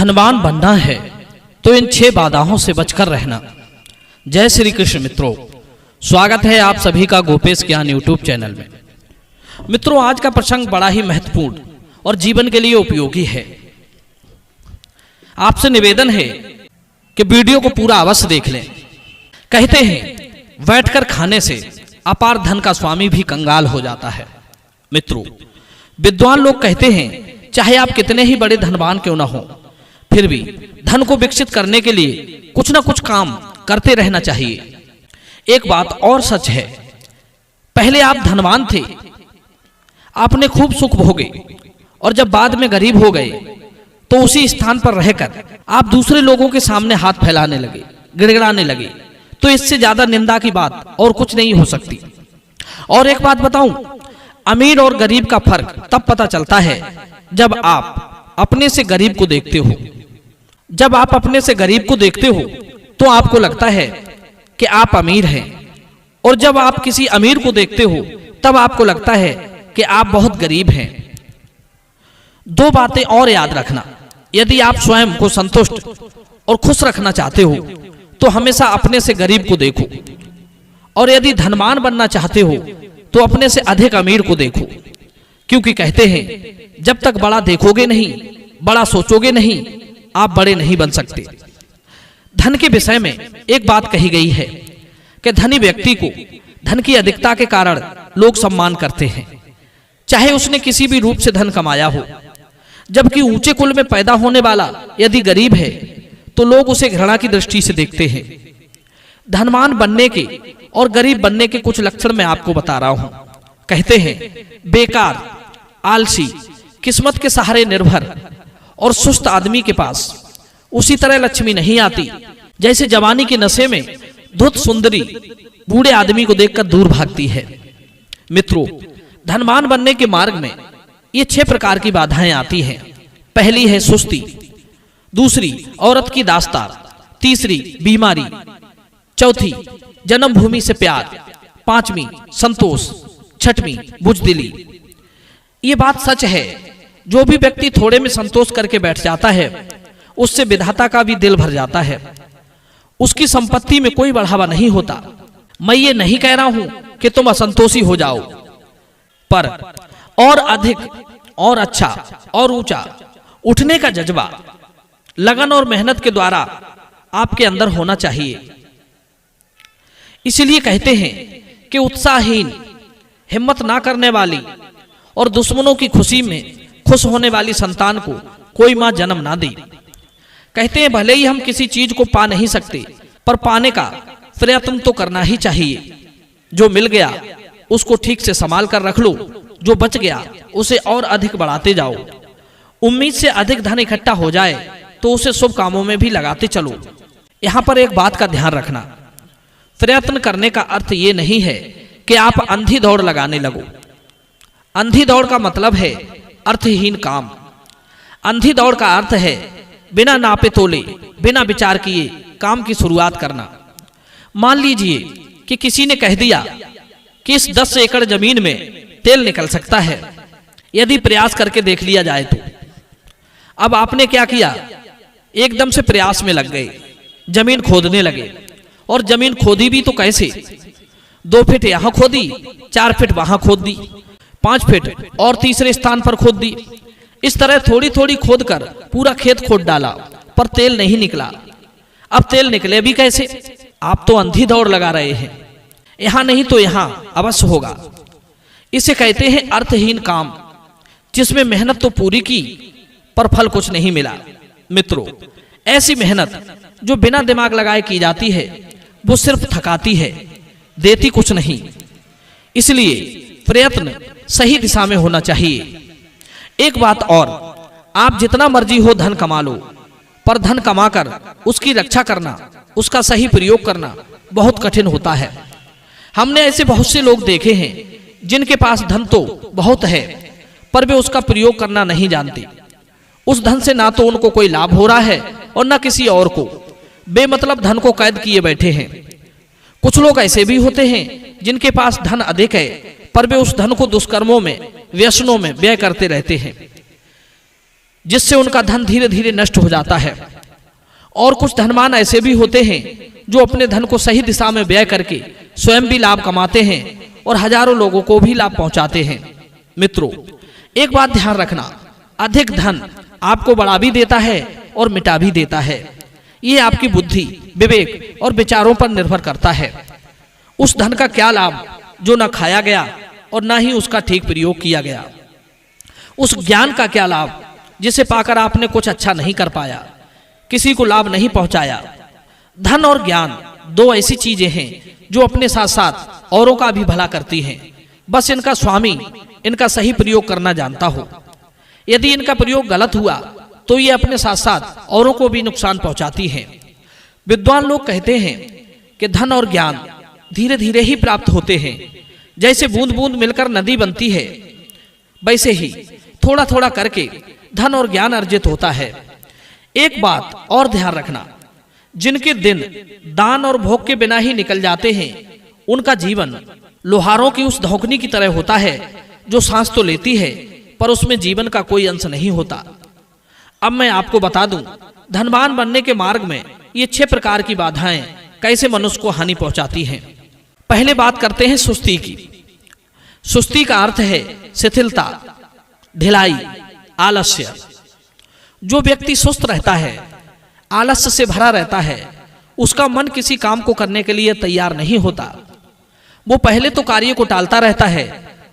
धनवान बनना है तो इन 6 बाधाओं से बचकर रहना। जय श्री कृष्ण मित्रों, स्वागत है आप सभी का गोपेश ज्ञान यूट्यूब चैनल में। मित्रों, आज का प्रसंग बड़ा ही महत्वपूर्ण और जीवन के लिए उपयोगी है। आपसे निवेदन है कि वीडियो को पूरा अवश्य देख लें। कहते हैं बैठकर खाने से अपार धन का स्वामी भी कंगाल हो जाता है। मित्रों, विद्वान लोग कहते हैं चाहे आप कितने ही बड़े धनवान क्यों ना हो, फिर भी धन को विकसित करने के लिए कुछ ना कुछ काम करते रहना चाहिए। एक बात और सच है, पहले आप धनवान थे, आपने खूब सुख भोगे, और जब बाद में गरीब हो गए तो उसी स्थान पर रहकर आप दूसरे लोगों के सामने हाथ फैलाने लगे, गिड़गिड़ाने लगे। तो इससे ज्यादा निंदा की बात और कुछ नहीं हो सकती। और एक बात बताऊं, अमीर और गरीब का फर्क तब पता चलता है जब आप अपने से गरीब को देखते हो। जब आप अपने से गरीब को देखते हो तो आपको लगता है कि आप अमीर हैं, और जब आप किसी अमीर को देखते हो तब आपको लगता है कि आप बहुत गरीब हैं। 2 बातें और याद रखना, यदि आप स्वयं को संतुष्ट और खुश रखना चाहते हो तो हमेशा अपने से गरीब को देखो, और यदि धनवान बनना चाहते हो तो अपने से अधिक अमीर को देखो। क्योंकि कहते हैं जब तक बड़ा देखोगे नहीं, बड़ा सोचोगे नहीं, आप बड़े नहीं बन सकते। धन के विषय में एक बात कही गई है कि धनी व्यक्ति को धन की अधिकता के कारण लोग सम्मान करते हैं, चाहे उसने किसी भी रूप से धन कमाया हो। जबकि ऊंचे कुल में पैदा होने वाला यदि गरीब है तो लोग उसे घृणा की दृष्टि से देखते हैं। धनवान बनने के और गरीब बनने के कुछ लक्षण मैं आपको बता रहा हूं। कहते हैं बेकार, आलसी, किस्मत के सहारे निर्भर और सुस्त आदमी के पास उसी तरह लक्ष्मी नहीं आती जैसे जवानी के नशे में धुत सुंदरी बूढ़े आदमी को देखकर दूर भागती है। मित्रों, धनवान बनने के मार्ग में ये 6 प्रकार की बाधाएं आती हैं। पहली है सुस्ती, दूसरी औरत की दास्तार, तीसरी बीमारी, चौथी जन्मभूमि से प्यार, 5वीं संतोष, 6वीं बुजदिली। ये बात सच है, जो भी व्यक्ति थोड़े में संतोष करके बैठ जाता है उससे विधाता का भी दिल भर जाता है। उसकी संपत्ति में कोई बढ़ावा नहीं होता। मैं ये नहीं कह रहा हूं कि तुम असंतोषी हो जाओ, पर और अधिक और अच्छा और ऊंचा उठने का जज्बा लगन और मेहनत के द्वारा आपके अंदर होना चाहिए। इसलिए कहते हैं कि उत्साहहीन, हिम्मत ना करने वाली और दुश्मनों की खुशी में खुश होने वाली संतान को कोई मां जन्म ना दे। कहते हैं भले ही हम किसी चीज को पा नहीं सकते, पर पाने का प्रयत्न तो करना ही चाहिए। जो मिल गया उसको ठीक से संभाल कर रख लो, जो बच गया उसे और अधिक बढ़ाते जाओ। उम्मीद से अधिक धन इकट्ठा हो जाए तो उसे शुभ कामों में भी लगाते चलो। यहां पर एक बात का ध्यान रखना, प्रयत्न करने का अर्थ ये नहीं है कि आप अंधी दौड़ लगाने लगो। अंधी दौड़ का मतलब है अर्थहीन काम। अंधी दौड़ का अर्थ है बिना नापे तोले, बिना विचार किए काम की शुरुआत करना। मान लीजिए कि किसी ने कह दिया कि इस 10 एकड़ जमीन में तेल निकल सकता है यदि प्रयास करके देख लिया जाए तो। अब आपने क्या किया, एकदम से प्रयास में लग गए, जमीन खोदने लगे। और जमीन खोदी भी तो कैसे, 2 फीट यहां खोदी, 4 फीट वहां खोद दी, 5 फीट और तीसरे स्थान पर खोद दी। इस तरह थोड़ी थोड़ी खोद कर पूरा खेत खोद डाला, पर तेल नहीं निकला। अब तेल निकले भी कैसे? आप तो अंधी दौड़ लगा रहे हैं। यहां नहीं तो यहां अवश्य होगा। इसे कहते हैं अर्थहीन काम, जिसमें मेहनत तो पूरी की पर फल कुछ नहीं मिला। मित्रों, ऐसी मेहनत जो बिना दिमाग लगाए की जाती है वो सिर्फ थकाती है, देती कुछ नहीं। इसलिए प्रयत्न सही दिशा में होना चाहिए। एक बात और, आप जितना मर्जी हो धन कमा लो, पर धन कमाकर उसकी रक्षा करना, उसका सही प्रयोग करना बहुत कठिन होता है। हमने ऐसे बहुत से लोग देखे हैं जिनके पास धन तो बहुत है, पर वे उसका प्रयोग करना नहीं जानते। उस धन से ना तो उनको कोई लाभ हो रहा है और ना किसी और को। बेमतलब धन को कैद किए बैठे हैं। कुछ लोग ऐसे भी होते हैं जिनके पास धन अधिक है, पर वे उस धन को दुष्कर्मों में, व्यसनों में व्यय करते रहते हैं। जिससे उनका धन धीरे धीरे नष्ट हो जाता है। और कुछ धनवान ऐसे भी होते हैं जो अपने धन को सही दिशा में व्यय करके स्वयं भी लाभ कमाते हैं और हजारों लोगों को भी लाभ पहुंचाते हैं। मित्रों, एक बात ध्यान रखना, अधिक धन आपको बढ़ा भी देता है और मिटा भी देता है। ये आपकी बुद्धि, विवेक और विचारों पर निर्भर करता है। उस धन का क्या लाभ जो न खाया गया और न ही उसका ठीक प्रयोग किया गया। उस ज्ञान का क्या लाभ जिसे पाकर आपने कुछ अच्छा नहीं कर पाया, किसी को लाभ नहीं पहुंचाया। धन और ज्ञान दो ऐसी चीजें हैं जो अपने साथ साथ औरों का भी भला करती हैं, बस इनका स्वामी इनका सही प्रयोग करना जानता हो। यदि इनका प्रयोग गलत हुआ तो ये अपने साथ साथ औरों को भी नुकसान पहुंचाती हैं। विद्वान लोग कहते हैं कि धन और ज्ञान धीरे धीरे ही प्राप्त होते हैं। जैसे बूंद बूंद मिलकर नदी बनती है, वैसे ही थोड़ा थोड़ा करके धन और ज्ञान अर्जित होता है। एक बात और ध्यान रखना, जिनके दिन दान और भोग के बिना ही निकल जाते हैं, उनका जीवन लोहारों की उस धौकनी की तरह होता है जो सांस तो लेती है पर उसमें जीवन का कोई अंश नहीं होता। अब मैं आपको बता दूं, धनवान बनने के मार्ग में ये 6 प्रकार की बाधाएं कैसे मनुष्य को हानि पहुंचाती हैं। पहले बात करते हैं सुस्ती की। सुस्ती का अर्थ है शिथिलता, ढिलाई, आलस्य। जो व्यक्ति सुस्त रहता है, आलस्य से भरा रहता है, उसका मन किसी काम को करने के लिए तैयार नहीं होता। वो पहले तो कार्य को टालता रहता है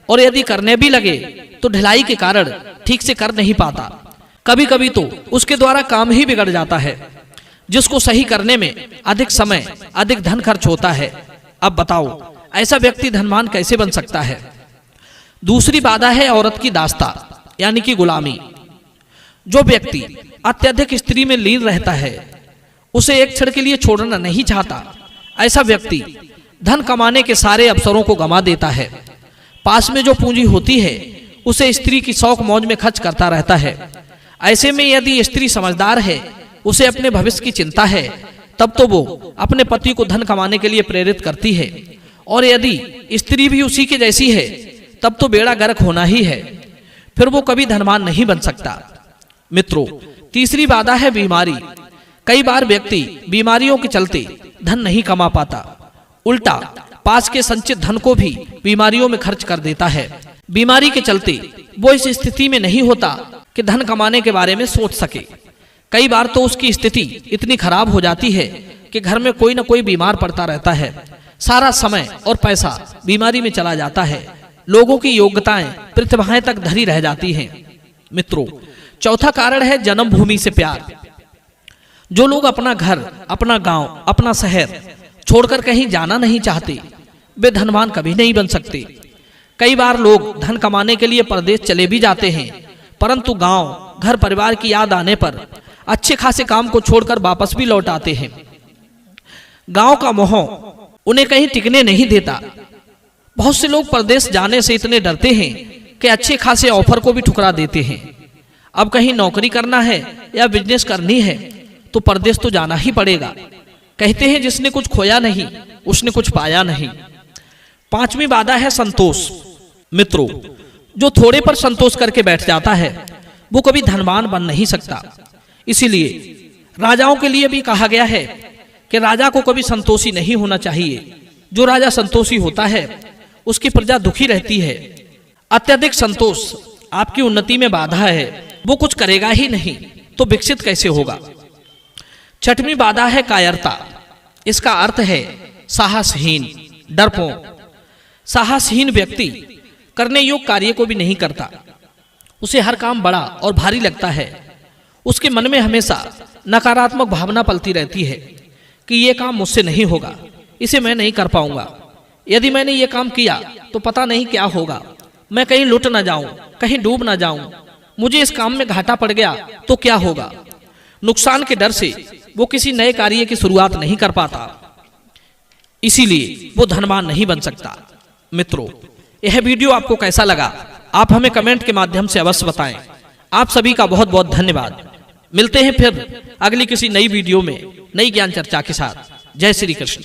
और यदि करने भी लगे तो ढिलाई के कारण ठीक से कर नहीं पाता। कभी कभी तो उसके द्वारा काम ही बिगड़ जाता है, जिसको सही करने में अधिक समय, अधिक धन खर्च होता है। अब बताओ, ऐसा व्यक्ति धनवान कैसे बन सकता है। दूसरी बाधा है औरत की दास्ता, यानी कि गुलामी। जो व्यक्ति अत्यधिक स्त्री में लीन रहता है, उसे एक क्षण के लिए छोड़ना नहीं चाहता, ऐसा व्यक्ति धन कमाने के सारे अवसरों को गंवा देता है। पास में जो पूंजी होती है उसे स्त्री की शौक मौज में खर्च करता रहता है। ऐसे में यदि स्त्री समझदार है, उसे अपने भविष्य की चिंता है, तब तो वो अपने पति को धन कमाने के लिए प्रेरित करती है। और यदि स्त्री भी उसी के जैसी है, तब तो बेड़ा गर्क होना ही है, फिर वो कभी धनवान नहीं बन सकता। मित्रों, तीसरी बाधा है बीमारी। कई बार व्यक्ति बीमारियों के चलते धन नहीं कमा पाता, उल्टा पास के संचित धन को भी बीमारियों में खर्च कर देता है। बीमारी के चलते वो इस स्थिति में नहीं होता कि धन कमाने के बारे में सोच सके। कई बार तो उसकी स्थिति इतनी खराब हो जाती है कि घर में कोई न कोई बीमार पड़ता रहता है। सारा समय और पैसा बीमारी में चला जाता है। लोगों की योग्यताएं, प्रतिभाएं तक धरी रह जाती हैं। मित्रों, चौथा कारण है जन्मभूमि से प्यार। जो लोग अपना घर, अपना गांव, अपना शहर छोड़कर कहीं जाना नहीं चाहते, वे धनवान कभी नहीं बन सकते। कई बार लोग धन कमाने के लिए परदेश चले भी जाते हैं, परंतु गांव, घर परिवार की याद आने पर अच्छे खासे काम को छोड़कर वापस भी लौट आते हैं। गांव का मोह उन्हें कहीं टिकने नहीं देता। बहुत से लोग परदेश जाने से इतने डरते हैं कि अच्छे खासे ऑफर को भी ठुकरा देते हैं। अब कहीं नौकरी करना है या बिजनेस करनी है तो परदेश तो जाना ही पड़ेगा। कहते हैं जिसने कुछ खोया नहीं, उसने कुछ पाया नहीं। पांचवी बाधा है संतोष। मित्रों, जो थोड़े पर संतोष करके बैठ जाता है, वो कभी धनवान बन नहीं सकता। इसीलिए राजाओं के लिए भी कहा गया है कि राजा को कभी संतोषी नहीं होना चाहिए। जो राजा संतोषी होता है, उसकी प्रजा दुखी रहती है। अत्यधिक संतोष आपकी उन्नति में बाधा है। वो कुछ करेगा ही नहीं तो विकसित कैसे होगा। छठवीं बाधा है कायरता। इसका अर्थ है साहसहीन, डरपोक। साहसहीन व्यक्ति करने योग्य कार्य को भी नहीं करता। उसे हर काम बड़ा और भारी लगता है। उसके मन में हमेशा नकारात्मक भावना पलती रहती है कि ये काम मुझसे नहीं होगा, इसे मैं नहीं कर पाऊंगा। यदि मैंने ये काम किया तो पता नहीं क्या होगा, मैं कहीं लुट ना जाऊं, कहीं डूब ना जाऊं, मुझे इस काम में घाटा पड़ गया तो क्या होगा। नुकसान के डर से वो किसी नए कार्य की शुरुआत नहीं कर पाता, इसीलिए वो धनवान नहीं बन सकता। मित्रों, यह वीडियो आपको कैसा लगा, आप हमें कमेंट के माध्यम से अवश्य बताएं। आप सभी का बहुत बहुत धन्यवाद। मिलते हैं फिर अगली किसी नई वीडियो में नई ज्ञान चर्चा के साथ। जय श्री कृष्ण।